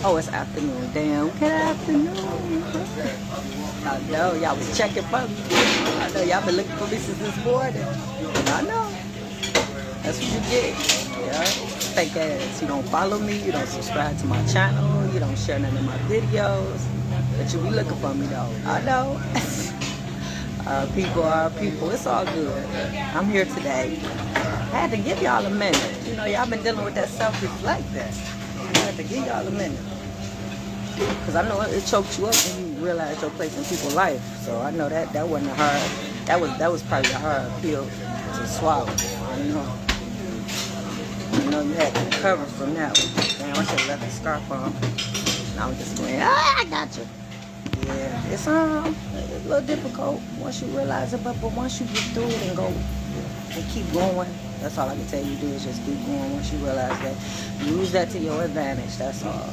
Oh, it's afternoon. Damn, good afternoon. I know, y'all was checking for me. I know y'all been looking for me since this morning. I know. That's what you get. Yeah. Fake ass. You don't follow me, you don't subscribe to my channel, you don't share none of my videos. But you be looking for me though. I know. People are people. It's all good. I'm here today. I had to give y'all a minute. You know, y'all been dealing with that self-reflecting. I had to give y'all a minute. Because I know it choked you up when you realize your place in people's life. So I know that wasn't a hard, that was probably a hard pill to swallow. You know you had to recover from that one. Damn, I should have left the scarf on. Now I'm just going, I got you. Yeah, it's a little difficult once you realize it, but once you get through it and go and keep going, that's all I can tell you to do is just keep going. Once you realize that, use that to your advantage. That's all.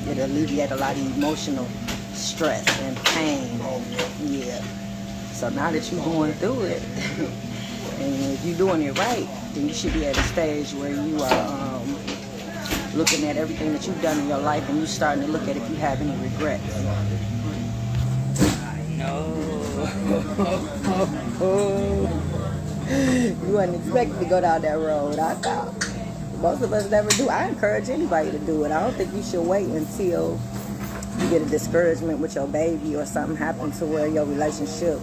It'll alleviate a lot of emotional stress and pain. And, yeah. So now that you're going through it, and if you're doing it right, then you should be at a stage where you are looking at everything that you've done in your life, and you're starting to look at if you have any regrets. No. You wasn't expecting to go down that road. I thought. Most of us never do. I encourage anybody to do it. I don't think you should wait until you get a discouragement with your baby or something happens to where your relationship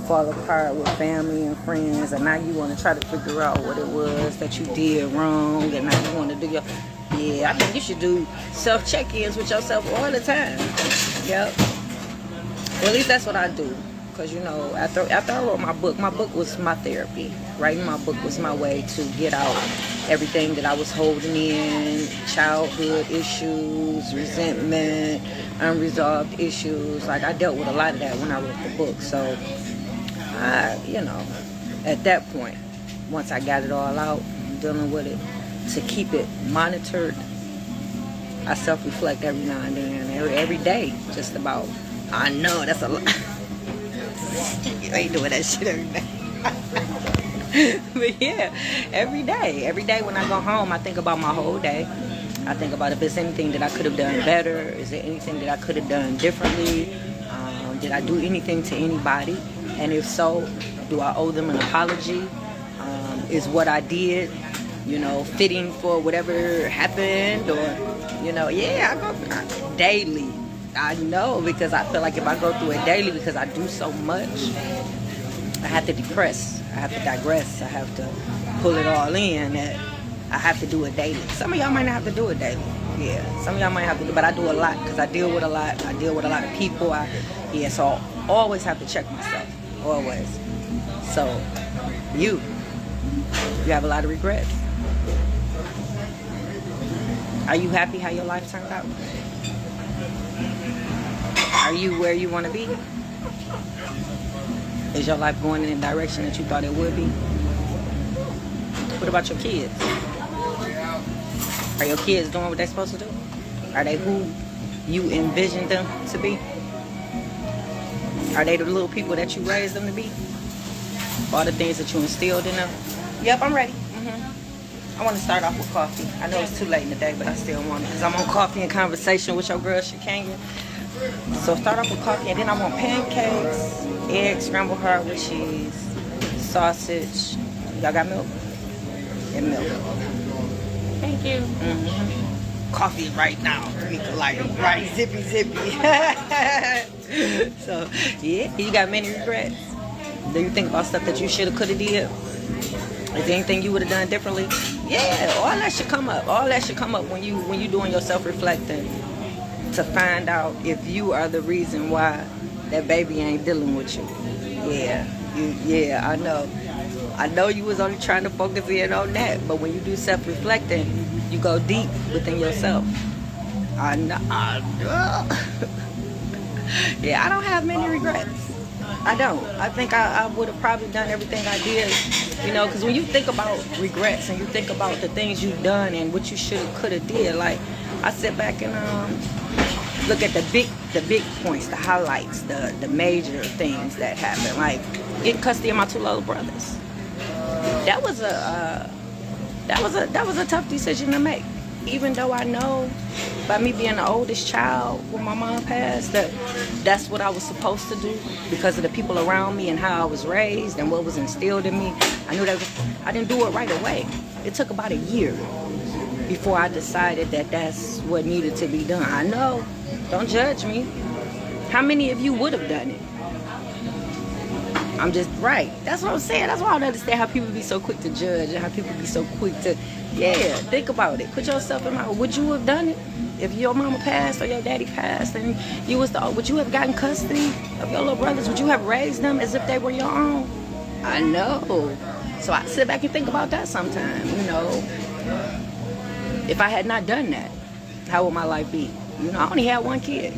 fall apart with family and friends, and now you want to try to figure out what it was that you did wrong, and now you want to do your... Yeah, I think you should do self-check-ins with yourself all the time. Yep. Well, at least that's what I do. Because, you know, after I wrote my book was my therapy. Writing my book was my way to get out everything that I was holding in, childhood issues, resentment, unresolved issues. Like, I dealt with a lot of that when I wrote the book. So, you know, at that point, once I got it all out, dealing with it, to keep it monitored, I self-reflect every now and then, every day, just about. I know, that's a lot. You ain't doing that shit every day. But yeah, every day when I go home, I think about my whole day. I think about if there's anything that I could have done better. Is there anything that I could have done differently? Did I do anything to anybody? And if so, do I owe them an apology? Is what I did, you know, fitting for whatever happened? Or, you know, yeah, I go daily. I know, because I feel like if I go through it daily, because I do so much, I have to depress, I have to digress, I have to pull it all in, that I have to do it daily. Some of y'all might not have to do it daily. Yeah, some of y'all might have to do, but I do a lot, because I deal with a lot. I deal with a lot of people. So I always have to check myself, always. So, you have a lot of regrets. Are you happy how your life turned out? Are you where you want to be? Is your life going in the direction that you thought it would be? What about your kids? Are your kids doing what they're supposed to do? Are they who you envisioned them to be? Are they the little people that you raised them to be? All the things that you instilled in them? Yep, I'm ready. I want to start off with coffee. I know it's too late in the day, but I still want it, because I'm on Coffee and Conversation with your girl, Shakenya. So start off with coffee, and then I want pancakes, eggs, scrambled hard with cheese, sausage. Y'all got milk? And milk. Thank you. Coffee right now. Like, right, zippy. So, yeah, you got many regrets? Do you think about stuff that you should have, could have did? Is there anything you would have done differently? Yeah, all that should come up. All that should come up when you doing your self-reflecting, to find out if you are the reason why that baby ain't dealing with you. Yeah, I know. I know you was only trying to focus in on that, but when you do self-reflecting, you go deep within yourself. I know. Yeah, I don't have many regrets. I don't. I think I would have probably done everything I did, you know, because when you think about regrets and you think about the things you've done and what you should have, could have did, like, I sit back and look at the big points, the highlights, the major things that happened, like getting custody of my two little brothers. That was a tough decision to make. Even though I know by me being the oldest child when my mom passed, that's what I was supposed to do because of the people around me and how I was raised and what was instilled in me. I knew that I didn't do it right away. It took about a year before I decided that that's what needed to be done. I know, don't judge me. How many of you would have done it? I'm just right. That's what I'm saying. That's why I don't understand how people be so quick to judge and how people be so quick to, think about it. Put yourself in mind. Would you have done it if your mama passed or your daddy passed and you was would you have gotten custody of your little brothers? Would you have raised them as if they were your own? I know. So I sit back and think about that sometime, If I had not done that, how would my life be? I only had one kid.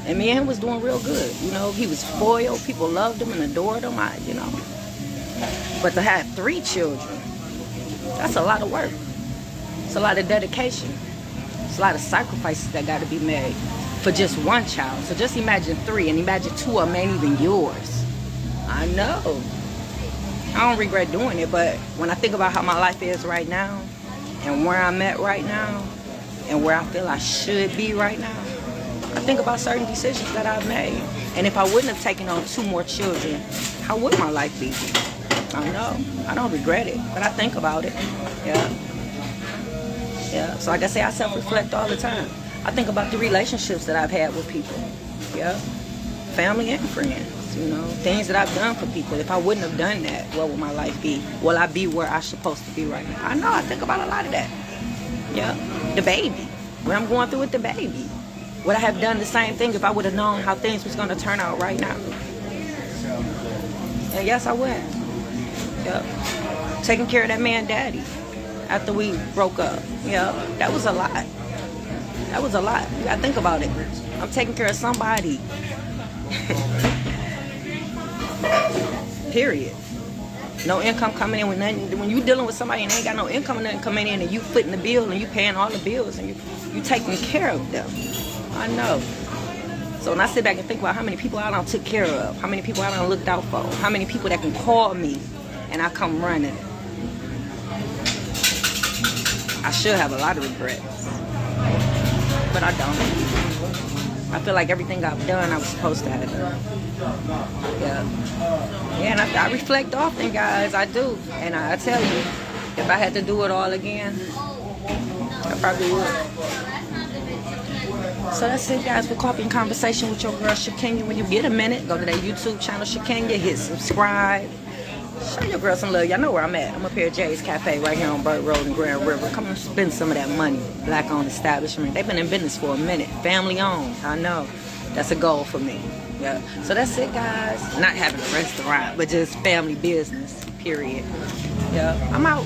And me and him was doing real good. He was spoiled. People loved him and adored him. But to have 3 children, that's a lot of work. It's a lot of dedication. It's a lot of sacrifices that got to be made for just one child. So just imagine 3 and imagine 2 of them ain't even yours. I know. I don't regret doing it, but when I think about how my life is right now and where I'm at right now and where I feel I should be right now, I think about certain decisions that I've made. And if I wouldn't have taken on 2 more children, how would my life be? I know. I don't regret it, but I think about it. Yeah. So like I say, I self-reflect all the time. I think about the relationships that I've had with people. Yeah. Family and friends, things that I've done for people. If I wouldn't have done that, what would my life be? Will I be where I'm supposed to be right now? I know. I think about a lot of that. Yeah. The baby. What I'm going through with the baby. Would I have done the same thing if I would have known how things was going to turn out right now? And yes, I would. Yep. Taking care of that man daddy after we broke up. Yeah, that was a lot. That was a lot. You gotta think about it. I'm taking care of somebody. Period. No income coming in with nothing. When you dealing with somebody and they ain't got no income and nothing coming in and you footing the bill and you paying all the bills and you taking care of them. I know. So when I sit back and think about how many people I done took care of, how many people I done looked out for, how many people that can call me and I come running, I should have a lot of regrets, but I don't. I feel like everything I've done, I was supposed to have done. Yeah, and I reflect often, guys. I do, and I tell you, if I had to do it all again, I probably would. So that's it, guys, for Coffee and Conversation with your girl Shakenya. When you get a minute, go to that YouTube channel Shakenya, hit subscribe. Show your girl some love. Y'all know where I'm at. I'm up here at Jay's Cafe right here on Bird Road and Grand River. Come and spend some of that money. Black-owned establishment. They've been in business for a minute. Family-owned. I know. That's a goal for me. Yeah. So that's it, guys. Not having a restaurant, but just family business. Period. Yeah. I'm out.